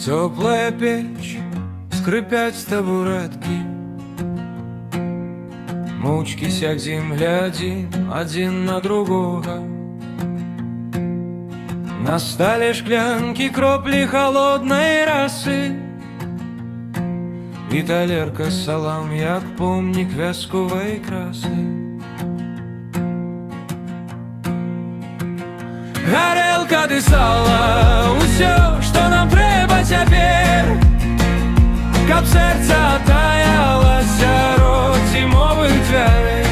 Теплая печь, скрипят табуретки. Мовчки сядем, глядим один на другого. На столе шклянки кропли холодной росы. І талерка з салам, як помнік вязкової краси. Гарелка ды сала, усё, што нам трэба цяпер, каб сэрца таялася рот зімовых дзвярэй.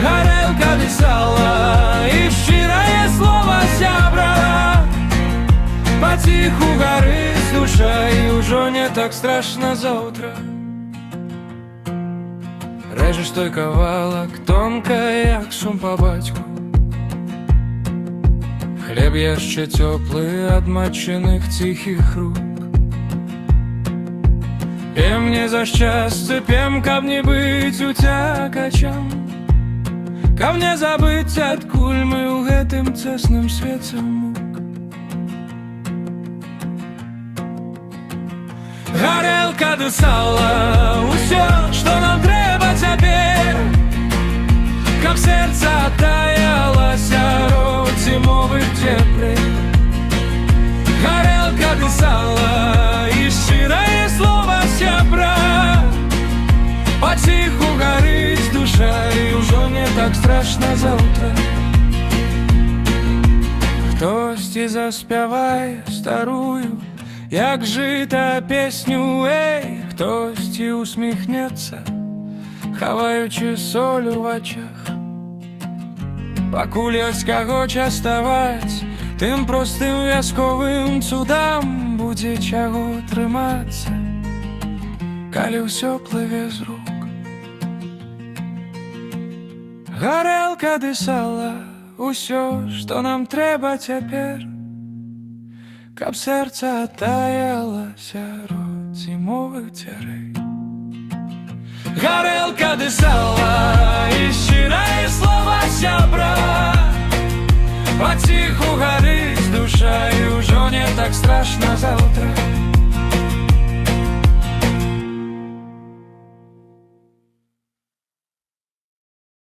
Гарелка ды сала і шчырае слова сябра, паціху гарыць душа, і ўжо не так страшна заўтра. Рэжаш той кавалак тонка, як сум па бацьку. Хлеб яшчэ цёплы ад матчыных ціхіх рук. Пем не за шчасце, пем, каб не быць уцякачам, каб не забыць, адкуль мы ў гэтым цесным свеце мук. Гарелка ды сала, усё, што нам трэба цяпер, каб сэрца таялася рот зімовых цеплей. Гарелка ды сала і шчырае слова сябра, паціху гарыць душа, і ўжо не так страшна заўтра. Хтосьці заспявае старую, як жыта песню, эй, хтосьці усміхнецца, хаваючы соль у вачах. Пакуль ёсць каго частаваць, тым простым вясковым цудам будзе чаго трымацца, калі ўсё плыве з рук. Гарэлка ды сала, усё, што нам трэба цяпер, каб сэрца таялася рот зімовых дзвярэй. Гарэлка ды сала і шчырае слова сябра, паціху гарыць душа, і ўжо не так страшна заўтра.